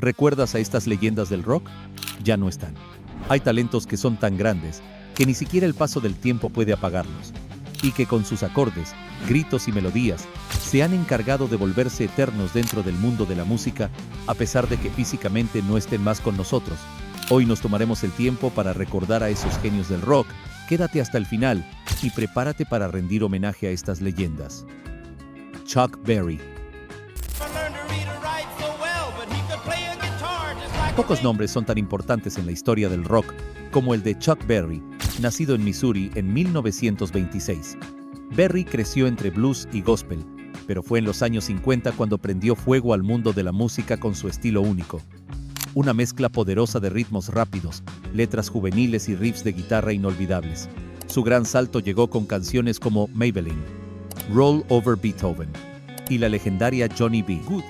¿Recuerdas a estas leyendas del rock? Ya no están. Hay talentos que son tan grandes que ni siquiera el paso del tiempo puede apagarlos, y que con sus acordes, gritos y melodías se han encargado de volverse eternos dentro del mundo de la música, a pesar de que físicamente no estén más con nosotros. Hoy nos tomaremos el tiempo para recordar a esos genios del rock. Quédate hasta el final y prepárate para rendir homenaje a estas leyendas. Chuck Berry. Pocos nombres son tan importantes en la historia del rock como el de Chuck Berry, nacido en Missouri en 1926. Berry creció entre blues y gospel, pero fue en los años 50 cuando prendió fuego al mundo de la música con su estilo único. Una mezcla poderosa de ritmos rápidos, letras juveniles y riffs de guitarra inolvidables. Su gran salto llegó con canciones como Maybelline, Roll Over Beethoven y la legendaria Johnny B. Good,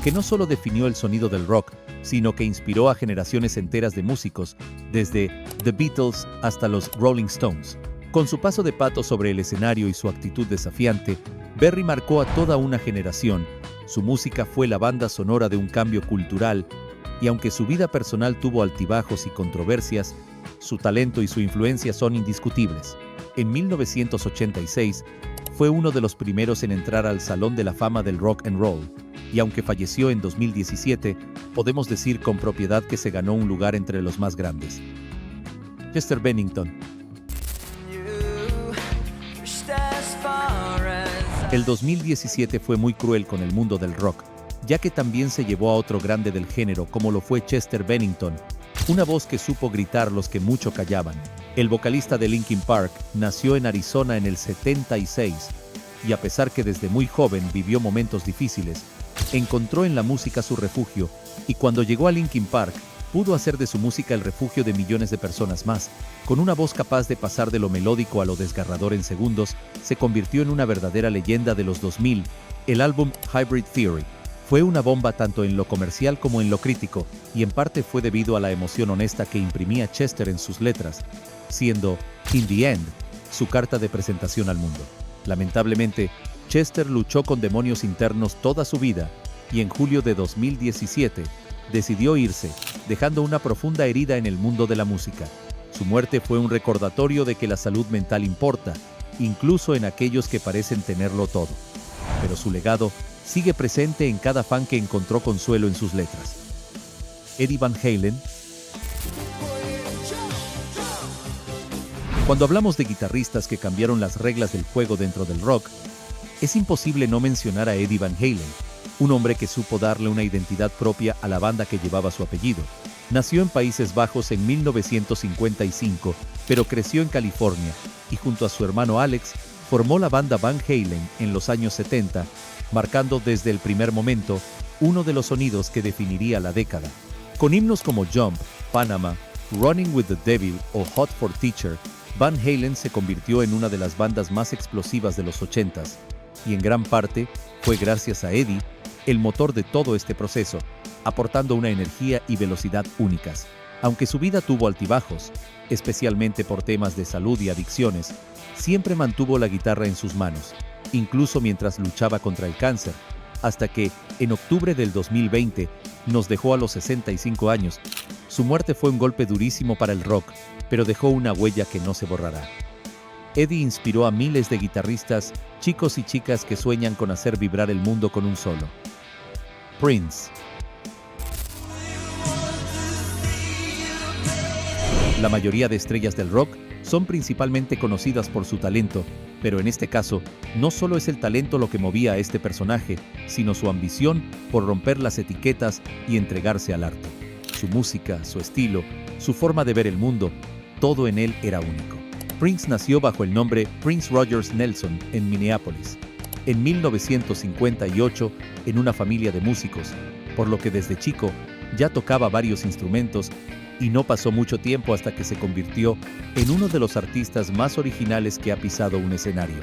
que no solo definió el sonido del rock, sino que inspiró a generaciones enteras de músicos, desde The Beatles hasta los Rolling Stones. Con su paso de pato sobre el escenario y su actitud desafiante, Berry marcó a toda una generación. Su música fue la banda sonora de un cambio cultural, y aunque su vida personal tuvo altibajos y controversias, su talento y su influencia son indiscutibles. En 1986, fue uno de los primeros en entrar al Salón de la Fama del Rock and Roll, y aunque falleció en 2017, podemos decir con propiedad que se ganó un lugar entre los más grandes. Chester Bennington. El 2017 fue muy cruel con el mundo del rock, ya que también se llevó a otro grande del género como lo fue Chester Bennington, una voz que supo gritar los que mucho callaban. El vocalista de Linkin Park nació en Arizona en el 76, y a pesar que desde muy joven vivió momentos difíciles, encontró en la música su refugio, y cuando llegó a Linkin Park, pudo hacer de su música el refugio de millones de personas más. Con una voz capaz de pasar de lo melódico a lo desgarrador en segundos, se convirtió en una verdadera leyenda de los 2000. El álbum Hybrid Theory fue una bomba tanto en lo comercial como en lo crítico, y en parte fue debido a la emoción honesta que imprimía Chester en sus letras, siendo, in the end, su carta de presentación al mundo. Lamentablemente, Chester luchó con demonios internos toda su vida, y en julio de 2017, decidió irse, dejando una profunda herida en el mundo de la música. Su muerte fue un recordatorio de que la salud mental importa, incluso en aquellos que parecen tenerlo todo. Pero su legado sigue presente en cada fan que encontró consuelo en sus letras. Eddie Van Halen. Cuando hablamos de guitarristas que cambiaron las reglas del juego dentro del rock, es imposible no mencionar a Eddie Van Halen, un hombre que supo darle una identidad propia a la banda que llevaba su apellido. Nació en Países Bajos en 1955, pero creció en California, y junto a su hermano Alex, formó la banda Van Halen en los años 70, marcando desde el primer momento uno de los sonidos que definiría la década. Con himnos como Jump, Panama, Running with the Devil o Hot for Teacher, Van Halen se convirtió en una de las bandas más explosivas de los 80s, y en gran parte fue gracias a Eddie, el motor de todo este proceso, aportando una energía y velocidad únicas. Aunque su vida tuvo altibajos, especialmente por temas de salud y adicciones, siempre mantuvo la guitarra en sus manos, incluso mientras luchaba contra el cáncer, hasta que, en octubre del 2020, nos dejó a los 65 años. Su muerte fue un golpe durísimo para el rock, pero dejó una huella que no se borrará. Eddie inspiró a miles de guitarristas, chicos y chicas que sueñan con hacer vibrar el mundo con un solo. Prince. La mayoría de estrellas del rock son principalmente conocidas por su talento, pero en este caso, no solo es el talento lo que movía a este personaje, sino su ambición por romper las etiquetas y entregarse al arte. Su música, su estilo, su forma de ver el mundo, todo en él era único. Prince nació bajo el nombre Prince Rogers Nelson en Minneapolis, en 1958, en una familia de músicos, por lo que desde chico ya tocaba varios instrumentos, y no pasó mucho tiempo hasta que se convirtió en uno de los artistas más originales que ha pisado un escenario.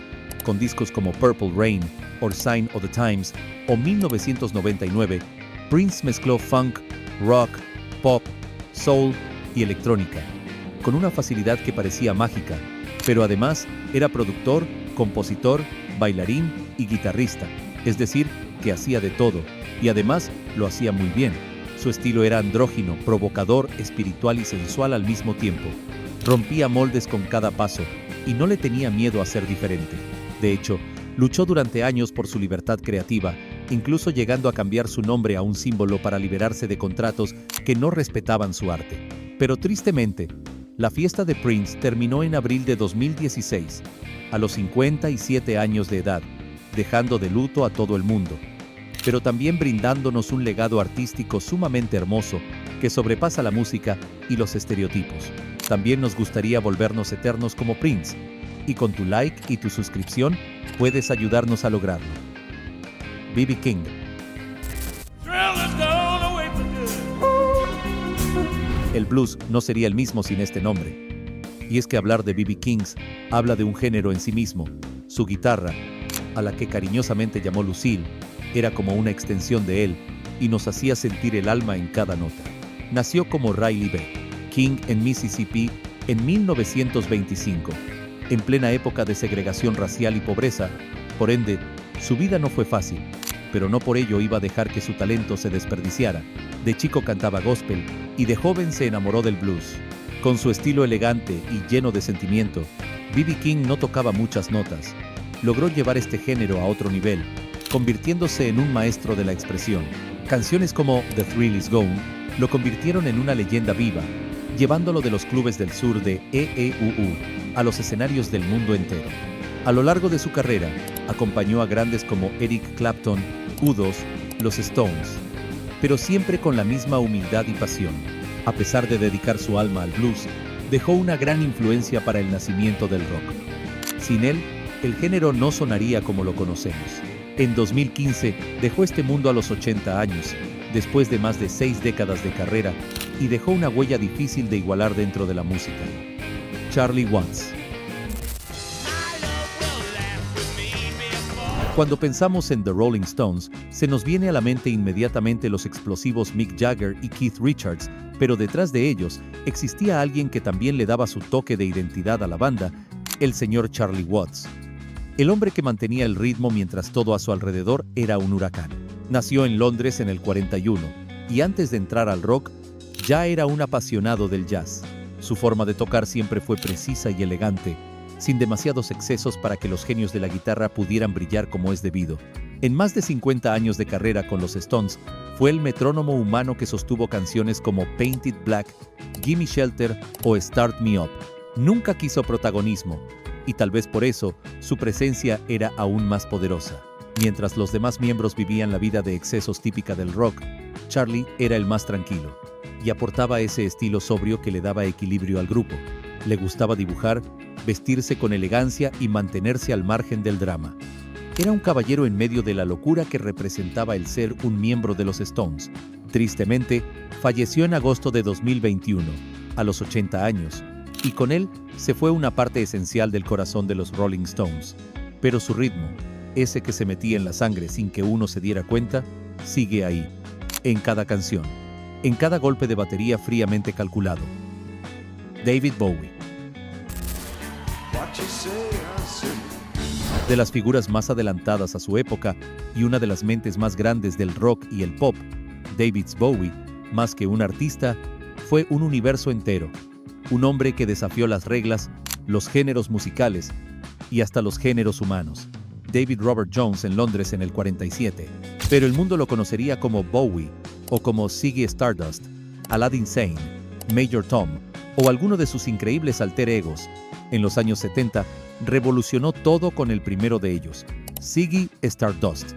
Con discos como Purple Rain, or Sign of the Times, o 1999, Prince mezcló funk, rock, pop, soul y electrónica, con una facilidad que parecía mágica, pero además era productor, compositor, bailarín y guitarrista, es decir, que hacía de todo, y además lo hacía muy bien. Su estilo era andrógino, provocador, espiritual y sensual al mismo tiempo. Rompía moldes con cada paso y no le tenía miedo a ser diferente. De hecho, luchó durante años por su libertad creativa, incluso llegando a cambiar su nombre a un símbolo para liberarse de contratos que no respetaban su arte. Pero tristemente, la fiesta de Prince terminó en abril de 2016, a los 57 años de edad, dejando de luto a todo el mundo, pero también brindándonos un legado artístico sumamente hermoso que sobrepasa la música y los estereotipos. También nos gustaría volvernos eternos como Prince, y con tu like y tu suscripción puedes ayudarnos a lograrlo. B.B. King. El blues no sería el mismo sin este nombre. Y es que hablar de B.B. King habla de un género en sí mismo. Su guitarra, a la que cariñosamente llamó Lucille, era como una extensión de él y nos hacía sentir el alma en cada nota. Nació como Riley B. King en Mississippi en 1925, en plena época de segregación racial y pobreza. Por ende, su vida no fue fácil, pero no por ello iba a dejar que su talento se desperdiciara. De chico cantaba gospel y de joven se enamoró del blues. Con su estilo elegante y lleno de sentimiento, B.B. King no tocaba muchas notas. Logró llevar este género a otro nivel, convirtiéndose en un maestro de la expresión. Canciones como The Thrill Is Gone lo convirtieron en una leyenda viva, llevándolo de los clubes del sur de EEUU a los escenarios del mundo entero. A lo largo de su carrera, acompañó a grandes como Eric Clapton, U2, los Stones, pero siempre con la misma humildad y pasión. A pesar de dedicar su alma al blues, dejó una gran influencia para el nacimiento del rock. Sin él, el género no sonaría como lo conocemos. En 2015 dejó este mundo a los 80 años, después de más de 6 décadas de carrera, y dejó una huella difícil de igualar dentro de la música. Charlie Watts. Cuando pensamos en The Rolling Stones, se nos viene a la mente inmediatamente los explosivos Mick Jagger y Keith Richards, pero detrás de ellos existía alguien que también le daba su toque de identidad a la banda, el señor Charlie Watts. El hombre que mantenía el ritmo mientras todo a su alrededor era un huracán. Nació en Londres en el 41, y antes de entrar al rock, ya era un apasionado del jazz. Su forma de tocar siempre fue precisa y elegante, sin demasiados excesos para que los genios de la guitarra pudieran brillar como es debido. En más de 50 años de carrera con los Stones, fue el metrónomo humano que sostuvo canciones como Painted Black, Gimme Shelter o Start Me Up. Nunca quiso protagonismo, y tal vez por eso, su presencia era aún más poderosa. Mientras los demás miembros vivían la vida de excesos típica del rock, Charlie era el más tranquilo, y aportaba ese estilo sobrio que le daba equilibrio al grupo. Le gustaba dibujar, vestirse con elegancia y mantenerse al margen del drama. Era un caballero en medio de la locura que representaba el ser un miembro de los Stones. Tristemente, falleció en agosto de 2021, a los 80 años, y con él se fue una parte esencial del corazón de los Rolling Stones. Pero su ritmo, ese que se metía en la sangre sin que uno se diera cuenta, sigue ahí, en cada canción, en cada golpe de batería fríamente calculado. David Bowie. De las figuras más adelantadas a su época y una de las mentes más grandes del rock y el pop, David Bowie, más que un artista, fue un universo entero. Un hombre que desafió las reglas, los géneros musicales y hasta los géneros humanos. David Robert Jones en Londres en el 47, pero el mundo lo conocería como Bowie, o como Ziggy Stardust, Aladdin Sane, Major Tom, o alguno de sus increíbles alter egos. En los años 70, revolucionó todo con el primero de ellos, Ziggy Stardust,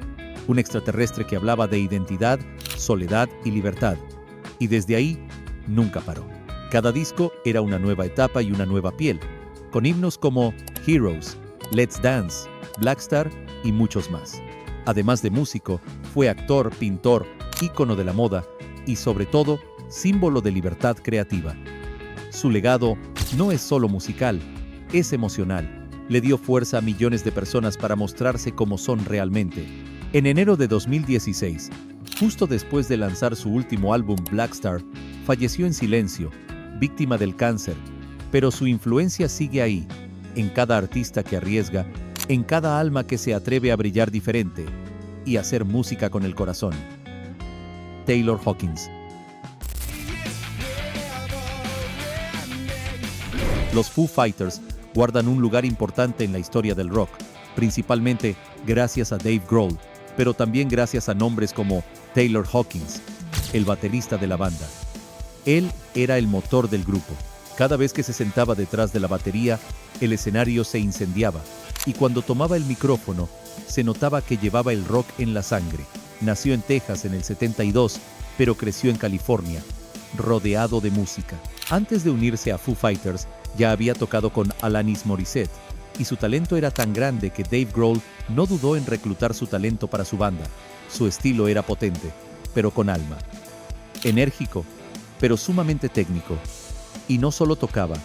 un extraterrestre que hablaba de identidad, soledad y libertad. Y desde ahí, nunca paró. Cada disco era una nueva etapa y una nueva piel, con himnos como Heroes, Let's Dance, Blackstar y muchos más. Además de músico, fue actor, pintor, ícono de la moda y, sobre todo, símbolo de libertad creativa. Su legado no es solo musical, es emocional. Le dio fuerza a millones de personas para mostrarse como son realmente. En enero de 2016, justo después de lanzar su último álbum Blackstar, falleció en silencio, víctima del cáncer, pero su influencia sigue ahí, en cada artista que arriesga, en cada alma que se atreve a brillar diferente y hacer música con el corazón. Taylor Hawkins. Los Foo Fighters guardan un lugar importante en la historia del rock, principalmente gracias a Dave Grohl, pero también gracias a nombres como Taylor Hawkins, el baterista de la banda. Él era el motor del grupo. Cada vez que se sentaba detrás de la batería, el escenario se incendiaba, y cuando tomaba el micrófono, se notaba que llevaba el rock en la sangre. Nació en Texas en el 72, pero creció en California, rodeado de música. Antes de unirse a Foo Fighters, ya había tocado con Alanis Morissette, y su talento era tan grande que Dave Grohl no dudó en reclutar su talento para su banda. Su estilo era potente, pero con alma. Enérgico, pero sumamente técnico. Y no solo tocaba,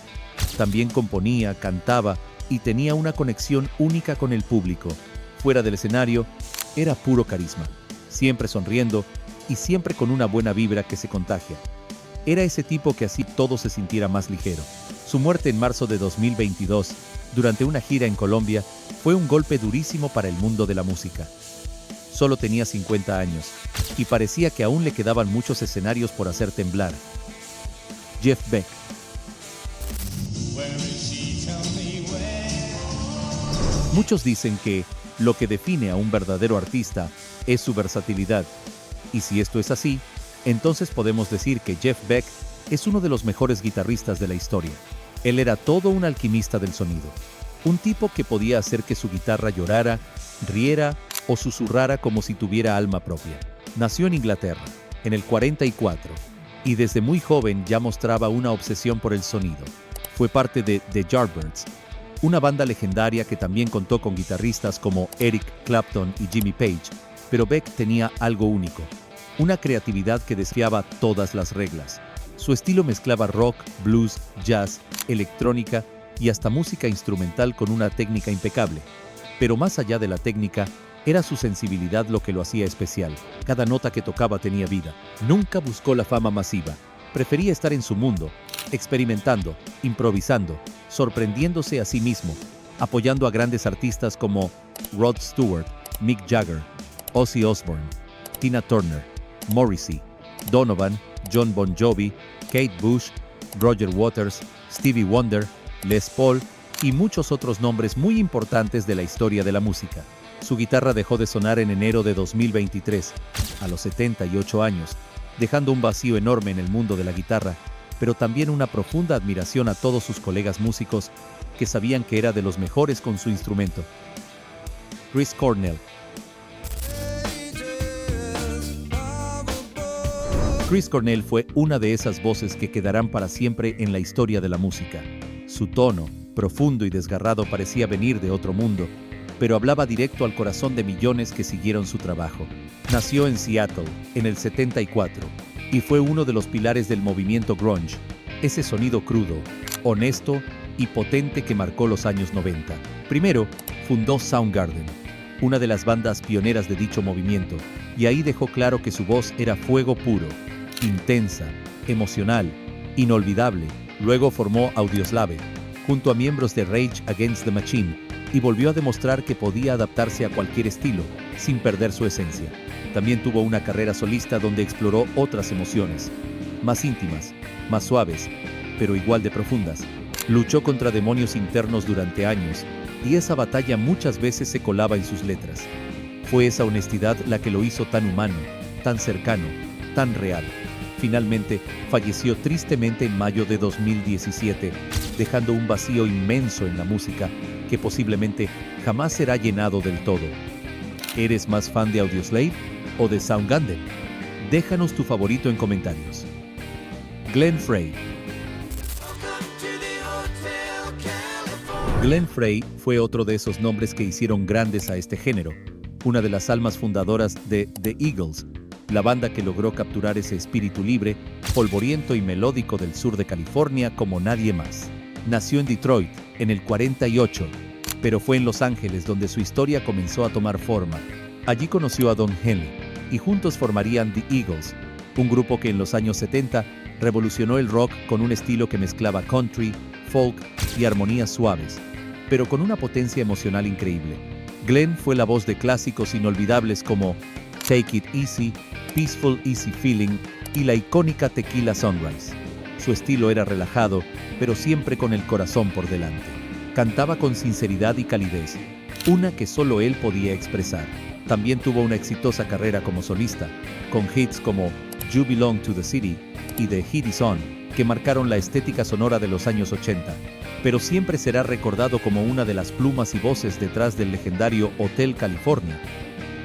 también componía, cantaba y tenía una conexión única con el público. Fuera del escenario, era puro carisma, siempre sonriendo y siempre con una buena vibra que se contagia. Era ese tipo que hacía todo se sintiera más ligero. Su muerte en marzo de 2022, durante una gira en Colombia, fue un golpe durísimo para el mundo de la música. Solo tenía 50 años, y parecía que aún le quedaban muchos escenarios por hacer temblar. Jeff Beck. Muchos dicen que lo que define a un verdadero artista es su versatilidad, y si esto es así, entonces podemos decir que Jeff Beck es uno de los mejores guitarristas de la historia. Él era todo un alquimista del sonido, un tipo que podía hacer que su guitarra llorara, riera o susurrara como si tuviera alma propia. Nació en Inglaterra, en el 44, y desde muy joven ya mostraba una obsesión por el sonido. Fue parte de The Yardbirds, una banda legendaria que también contó con guitarristas como Eric Clapton y Jimmy Page, pero Beck tenía algo único, una creatividad que desafiaba todas las reglas. Su estilo mezclaba rock, blues, jazz, electrónica y hasta música instrumental con una técnica impecable. Pero más allá de la técnica, era su sensibilidad lo que lo hacía especial. Cada nota que tocaba tenía vida. Nunca buscó la fama masiva. Prefería estar en su mundo, experimentando, improvisando, sorprendiéndose a sí mismo, apoyando a grandes artistas como Rod Stewart, Mick Jagger, Ozzy Osbourne, Tina Turner, Morrissey, Donovan, John Bon Jovi, Kate Bush, Roger Waters, Stevie Wonder, Les Paul y muchos otros nombres muy importantes de la historia de la música. Su guitarra dejó de sonar en enero de 2023, a los 78 años, dejando un vacío enorme en el mundo de la guitarra, pero también una profunda admiración a todos sus colegas músicos que sabían que era de los mejores con su instrumento. Chris Cornell. Chris Cornell fue una de esas voces que quedarán para siempre en la historia de la música. Su tono, profundo y desgarrado, parecía venir de otro mundo, pero hablaba directo al corazón de millones que siguieron su trabajo. Nació en Seattle, en el 74, y fue uno de los pilares del movimiento grunge, ese sonido crudo, honesto y potente que marcó los años 90. Primero, fundó Soundgarden, una de las bandas pioneras de dicho movimiento, y ahí dejó claro que su voz era fuego puro, intensa, emocional, inolvidable. Luego formó Audioslave, junto a miembros de Rage Against the Machine, y volvió a demostrar que podía adaptarse a cualquier estilo, sin perder su esencia. También tuvo una carrera solista donde exploró otras emociones, más íntimas, más suaves, pero igual de profundas. Luchó contra demonios internos durante años, y esa batalla muchas veces se colaba en sus letras. Fue esa honestidad la que lo hizo tan humano, tan cercano, tan real. Finalmente, falleció tristemente en mayo de 2017, dejando un vacío inmenso en la música que posiblemente jamás será llenado del todo. ¿Eres más fan de Audioslave o de Soundgarden? Déjanos tu favorito en comentarios. Glenn Frey. Glenn Frey fue otro de esos nombres que hicieron grandes a este género, una de las almas fundadoras de The Eagles, la banda que logró capturar ese espíritu libre, polvoriento y melódico del sur de California como nadie más. Nació en Detroit, en el 48, pero fue en Los Ángeles donde su historia comenzó a tomar forma. Allí conoció a Don Henley, y juntos formarían The Eagles, un grupo que en los años 70 revolucionó el rock con un estilo que mezclaba country, folk y armonías suaves, pero con una potencia emocional increíble. Glenn fue la voz de clásicos inolvidables como Take It Easy, Peaceful Easy Feeling y la icónica Tequila Sunrise. Su estilo era relajado, pero siempre con el corazón por delante. Cantaba con sinceridad y calidez, una que solo él podía expresar. También tuvo una exitosa carrera como solista, con hits como You Belong to the City y The Heat Is On, que marcaron la estética sonora de los años 80, pero siempre será recordado como una de las plumas y voces detrás del legendario Hotel California,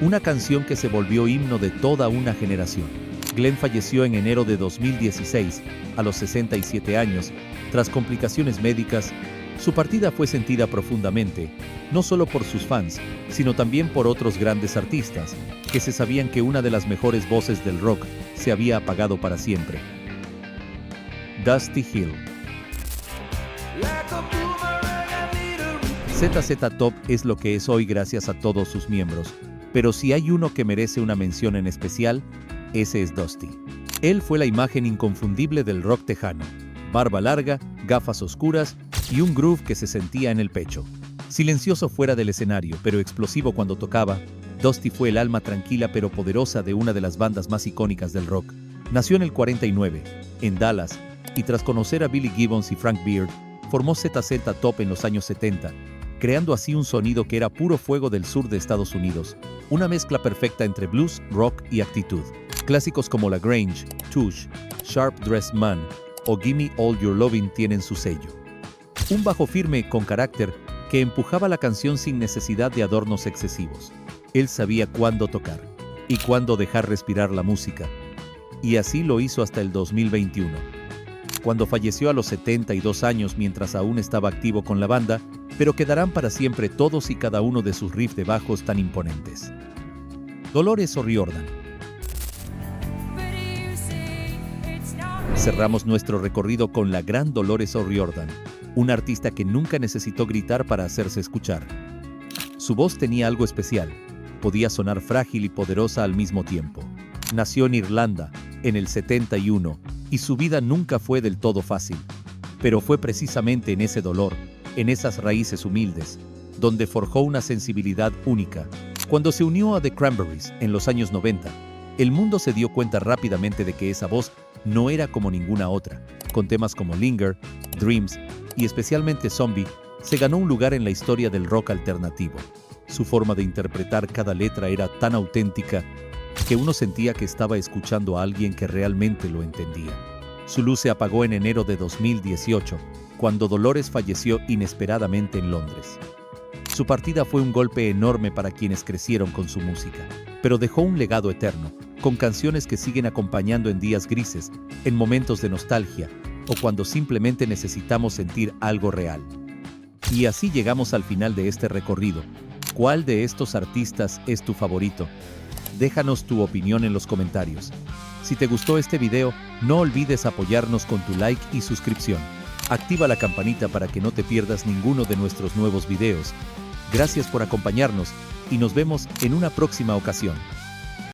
una canción que se volvió himno de toda una generación. Glenn falleció en enero de 2016, a los 67 años, tras complicaciones médicas. Su partida fue sentida profundamente, no solo por sus fans, sino también por otros grandes artistas, que se sabían que una de las mejores voces del rock se había apagado para siempre. Dusty Hill. ZZ Top es lo que es hoy gracias a todos sus miembros, pero si hay uno que merece una mención en especial, ese es Dusty. Él fue la imagen inconfundible del rock tejano, barba larga, gafas oscuras y un groove que se sentía en el pecho. Silencioso fuera del escenario, pero explosivo cuando tocaba, Dusty fue el alma tranquila pero poderosa de una de las bandas más icónicas del rock. Nació en el 49, en Dallas, y tras conocer a Billy Gibbons y Frank Beard, formó ZZ Top en los años 70, creando así un sonido que era puro fuego del sur de Estados Unidos, una mezcla perfecta entre blues, rock y actitud. Clásicos como La Grange, Touche, Sharp Dressed Man o Gimme All Your Lovin' tienen su sello. Un bajo firme con carácter que empujaba la canción sin necesidad de adornos excesivos. Él sabía cuándo tocar y cuándo dejar respirar la música, y así lo hizo hasta el 2021. Cuando falleció a los 72 años mientras aún estaba activo con la banda, pero quedarán para siempre todos y cada uno de sus riffs de bajos tan imponentes. Dolores O'Riordan. Cerramos nuestro recorrido con la gran Dolores O'Riordan, una artista que nunca necesitó gritar para hacerse escuchar. Su voz tenía algo especial, podía sonar frágil y poderosa al mismo tiempo. Nació en Irlanda, en el 71, y su vida nunca fue del todo fácil. Pero fue precisamente en ese dolor, en esas raíces humildes, donde forjó una sensibilidad única. Cuando se unió a The Cranberries en los años 90, el mundo se dio cuenta rápidamente de que esa voz no era como ninguna otra. Con temas como Linger, Dreams y especialmente Zombie, se ganó un lugar en la historia del rock alternativo. Su forma de interpretar cada letra era tan auténtica que uno sentía que estaba escuchando a alguien que realmente lo entendía. Su luz se apagó en enero de 2018, cuando Dolores falleció inesperadamente en Londres. Su partida fue un golpe enorme para quienes crecieron con su música, pero dejó un legado eterno, con canciones que siguen acompañando en días grises, en momentos de nostalgia, o cuando simplemente necesitamos sentir algo real. Y así llegamos al final de este recorrido. ¿Cuál de estos artistas es tu favorito? Déjanos tu opinión en los comentarios. Si te gustó este video, no olvides apoyarnos con tu like y suscripción. Activa la campanita para que no te pierdas ninguno de nuestros nuevos videos. Gracias por acompañarnos y nos vemos en una próxima ocasión.